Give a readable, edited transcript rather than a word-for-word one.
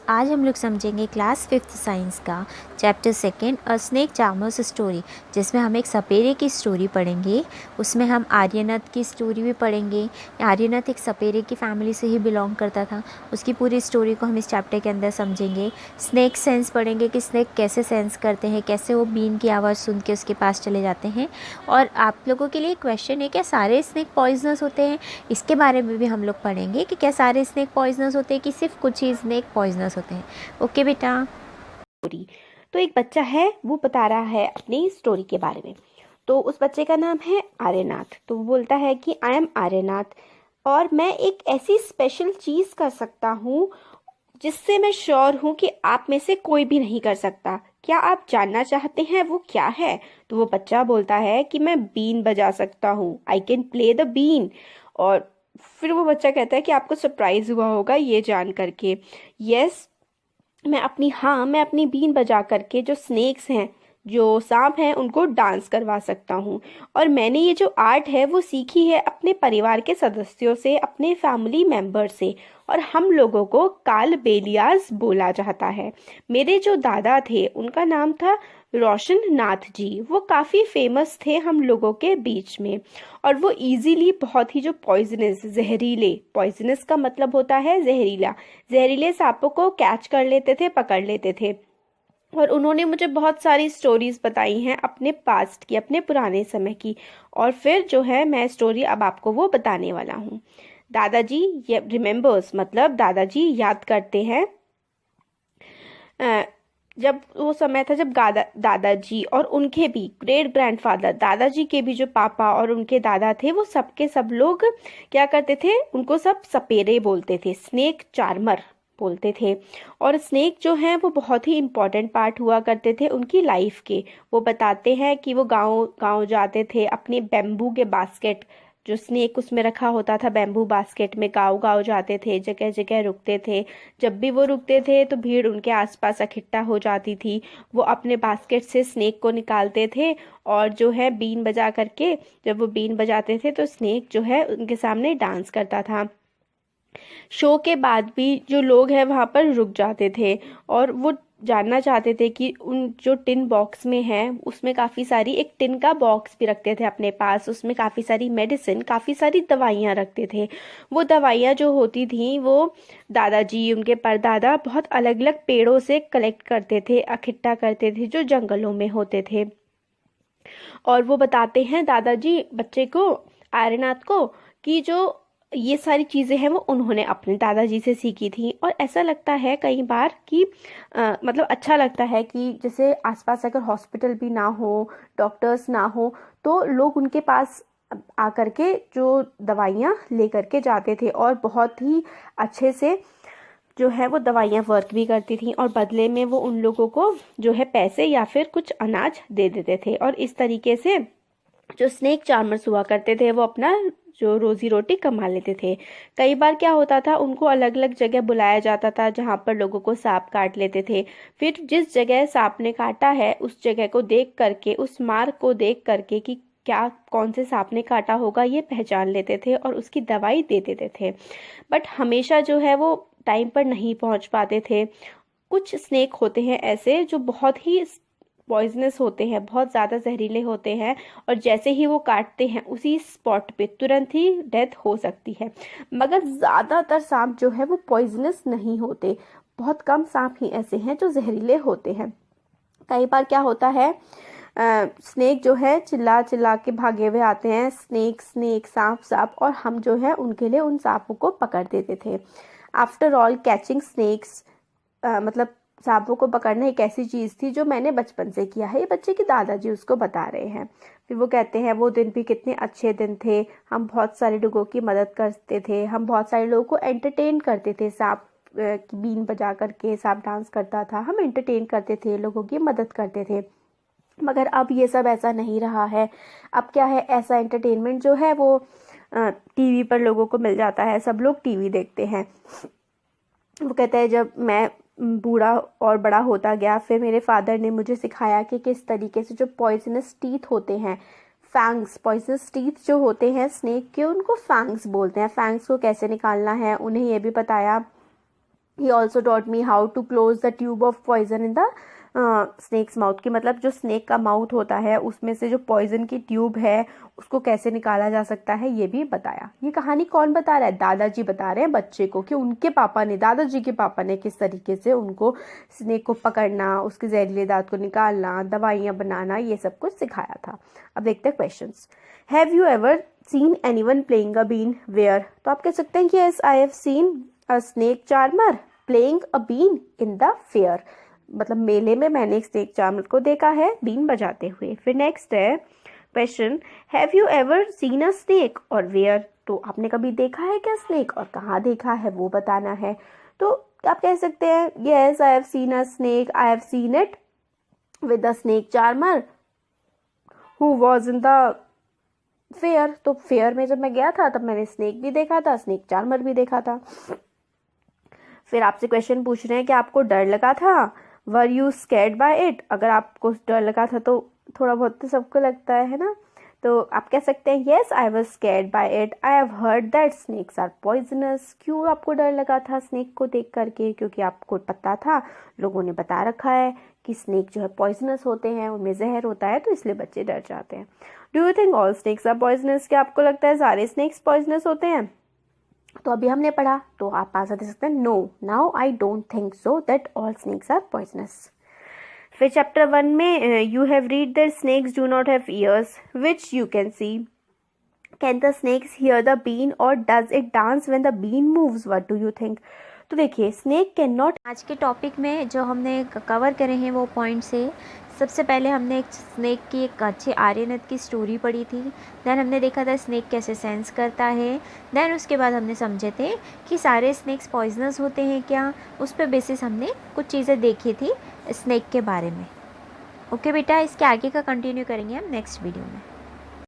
Students, आज हम लोग समझेंगे क्लास 5th साइंस का चैप्टर 2 अ स्नेक चार्मर्स स्टोरी, जिसमें हम एक सपेरे की स्टोरी पढ़ेंगे। उसमें हम आर्यनथ की स्टोरी भी पढ़ेंगे। आर्यनथ एक सपेरे की फैमिली से ही बिलोंग करता था। उसकी पूरी स्टोरी को हम इस चैप्टर के अंदर समझेंगे। स्नेक सेंस पढ़ेंगे कि स्नेक कैसे सेंस करते हैं, कैसे वो बीन की आवाज़ सुन के उसके पास चले जाते हैं। और आप लोगों के लिए क्वेश्चन है, क्या सारे स्नेक पॉइजनस होते हैं? इसके बारे में भी हम लोग पढ़ेंगे कि क्या सारे स्नेक पॉइजनस होते हैं कि सिर्फ कुछ ही स्नेक पॉइजनस होते हैं। ओके बेटा। स्टोरी। तो एक बच्चा है, वो बता रहा है अपनी स्टोरी के बारे में। तो उस बच्चे का नाम है आर्यनाथ। तो वो बोलता है कि आई एम आर्यनाथ और मैं एक ऐसी स्पेशल चीज कर सकता हूँ जिससे मैं श्योर हूँ कि आप में से कोई भी नहीं कर सकता। क्या आप जानना चाहते हैं वो क्या है? तो वो बच्चा बोलता है कि मैं बीन बजा सकता हूँ, I can play the been. और फिर वो बच्चा कहता है कि आपको सरप्राइज हुआ होगा ये जान करके। यस, मैं अपनी बीन बजा करके जो स्नेक्स हैं, जो सांप हैं, उनको डांस करवा सकता हूँ। और मैंने ये जो आर्ट है वो सीखी है अपने परिवार के सदस्यों से, अपने फैमिली मेंबर से। और हम लोगों को काल बेलियास बोला जाता है। मेरे जो दादा थे उनका नाम था रोशन नाथ जी। वो काफ़ी फेमस थे हम लोगों के बीच में। और वो इजीली बहुत ही जो पॉइजनस, जहरीले, पॉइजनस का मतलब होता है जहरीला, जहरीले सांपों को कैच कर लेते थे, पकड़ लेते थे। और उन्होंने मुझे बहुत सारी स्टोरीज बताई हैं अपने पास्ट की, अपने पुराने समय की। और फिर जो है मैं स्टोरी अब आपको वो बताने वाला हूँ। दादाजी ये रिमेम्बर्स, मतलब दादाजी याद करते हैं अ, जब वो समय था जब दादाजी और उनके भी ग्रेट ग्रैंडफादर, दादाजी के भी जो पापा और उनके दादा थे, वो सबके सब लोग क्या करते थे, उनको सब सपेरे बोलते थे, स्नेक चार्मर बोलते थे। और स्नेक जो है वो बहुत ही इम्पोर्टेंट पार्ट हुआ करते थे उनकी लाइफ के। वो बताते हैं कि वो गांव गांव जाते थे, अपने बेम्बू के बास्केट, जो स्नेक उसमें रखा होता था बैम्बू बास्केट में, गांव गांव जाते थे, जगह जगह रुकते थे। जब भी वो रुकते थे तो भीड़ उनके आसपास इकट्ठा हो जाती थी। वो अपने बास्केट से स्नेक को निकालते थे और जो है बीन बजा करके, जब वो बीन बजाते थे तो स्नेक जो है उनके सामने डांस करता था। शो के बाद भी जो लोग हैं वहाँ पर रुक जाते थे और वो जानना चाहते थे कि उन जो टिन बॉक्स में है उसमें काफ़ी सारी, एक टिन का बॉक्स भी रखते थे अपने पास, उसमें काफ़ी सारी मेडिसिन, काफ़ी सारी दवाइयाँ रखते थे। वो दवाइयाँ जो होती थी वो दादाजी, उनके परदादा बहुत अलग अलग पेड़ों से कलेक्ट करते थे, इकट्ठा करते थे, जो जंगलों में होते थे। और वो बताते हैं दादाजी बच्चे को, आर्यनाथ को, कि जो ये सारी चीज़ें हैं वो उन्होंने अपने दादाजी से सीखी थी। और ऐसा लगता है कई बार कि मतलब अच्छा लगता है कि जैसे आसपास अगर हॉस्पिटल भी ना हो, डॉक्टर्स ना हो, तो लोग उनके पास आकर के जो दवाइयाँ ले करके जाते थे और बहुत ही अच्छे से जो है वो दवाइयाँ वर्क भी करती थी। और बदले में वो उन लोगों को जो है पैसे या फिर कुछ अनाज दे देते थे। और इस तरीके से जो स्नेक चार्मर्स हुआ करते थे वो अपना जो रोजी रोटी कमा लेते थे। कई बार क्या होता था, उनको अलग अलग जगह बुलाया जाता था जहाँ पर लोगों को सांप काट लेते थे। फिर जिस जगह सांप ने काटा है उस जगह को देख करके, उस मार्क को देख करके कि क्या, कौन से सांप ने काटा होगा, ये पहचान लेते थे और उसकी दवाई दे देते थे। बट हमेशा जो है वो टाइम पर नहीं पहुंच पाते थे। कुछ स्नेक होते हैं ऐसे जो बहुत ही पॉइजनस होते हैं, बहुत ज़्यादा जहरीले होते हैं, और जैसे ही वो काटते हैं उसी स्पॉट पे तुरंत ही डेथ हो सकती है। मगर ज़्यादातर सांप जो है वो पॉइजनस नहीं होते। बहुत कम सांप ही ऐसे हैं जो जहरीले होते हैं। कई बार क्या होता है, स्नेक जो है चिल्ला चिल्ला के भागे हुए आते हैं, स्नेक स्नेक, सांप सांप, और हम जो है उनके लिए उन सांपों को पकड़ देते थे। आफ्टर ऑल कैचिंग स्नेक्स, मतलब सांपों को पकड़ना एक ऐसी चीज़ थी जो मैंने बचपन से किया है। ये बच्चे के दादाजी उसको बता रहे हैं। फिर वो कहते हैं वो दिन भी कितने अच्छे दिन थे, हम बहुत सारे लोगों की मदद करते थे, हम बहुत सारे लोगों को एंटरटेन करते थे। सांप की बीन बजा करके सांप डांस करता था, हम एंटरटेन करते थे, लोगों की मदद करते थे। मगर अब ये सब ऐसा नहीं रहा है। अब क्या है, ऐसा एंटरटेनमेंट जो है वो टीवी पर लोगों को मिल जाता है, सब लोग टीवी देखते हैं। वो कहता है जब मैं बूढ़ा और बड़ा होता गया, फिर मेरे फादर ने मुझे सिखाया कि किस तरीके से जो पॉइजनस टीथ होते हैं, फैंग्स, पॉइजनस टीथ जो होते हैं स्नेक के, उनको फैंग्स बोलते हैं, फैंग्स को कैसे निकालना है उन्हें ये भी बताया। He also taught me how to close the tube of poison in the snake's mouth की, मतलब जो स्नेक का माउथ होता है उसमें से जो पॉइजन की ट्यूब है उसको कैसे निकाला जा सकता है ये भी बताया। ये कहानी कौन बता रहा है? दादाजी बता रहे हैं बच्चे को कि उनके पापा ने, दादाजी के पापा ने किस तरीके से उनको स्नेक को पकड़ना, उसके जहरीले दांत को निकालना, दवाइयाँ बनाना, ये सब कुछ सिखाया था। अब देखते हैं questions. Have you ever seen anyone playing a been where? तो आप कह सकते हैं कि yes I have seen a snake charmer playing a been in the fair, मतलब मेले में मैंने एक स्नेक चार्मर को देखा है बीन बजाते हुए। फिर नेक्स्ट है question, have you ever scene a snake और वेयर? तो आपने कभी देखा है क्या स्नेक और कहाँ देखा है वो बताना है। तो आप कह सकते हैं yes I have seen a snake, I have seen it with a snake charmer who was in the fair. तो फेयर में जब मैं गया था तब मैंने स्नेक भी देखा था, स्नेक चार्मर भी देखा था। फिर आपसे क्वेश्चन पूछ रहे हैं कि आपको डर लगा था, were you scared by it? अगर आपको डर लगा था तो थोड़ा बहुत तो सबको लगता है ना, तो आप कह सकते हैं yes I was scared by it, I have heard that snakes are poisonous. क्यों आपको डर लगा था स्नेक को देख करके? क्योंकि आपको पता था, लोगों ने बता रखा है कि स्नेक जो है पॉइजनस होते हैं, उनमें जहर होता है, तो इसलिए बच्चे डर जाते हैं। Do you think all snakes are poisonous? क्या आपको लगता है सारे स्नेक्स पॉइजनस होते हैं? तो अभी हमने पढ़ा, तो आप आंसर दे सकते हैं no, now I don't think so that all snakes are poisonous. फिर चैप्टर 1 में you have read that snakes do not have ears which you can see, can the snakes hear the been और does it dance when the been moves, what do you think? तो देखिए snake can not, आज के topic में जो हमने cover करे हैं वो पॉइंट से, सबसे पहले हमने एक स्नेक की एक अच्छी आर्यनत की स्टोरी पढ़ी थी। देन हमने देखा था स्नेक कैसे सेंस करता है। देन उसके बाद हमने समझे थे कि सारे स्नेक्स पॉइजनस होते हैं क्या, उस पर बेसिस हमने कुछ चीज़ें देखी थी स्नेक के बारे में। ओके बेटा, इसके आगे का कंटिन्यू करेंगे हम नेक्स्ट वीडियो में।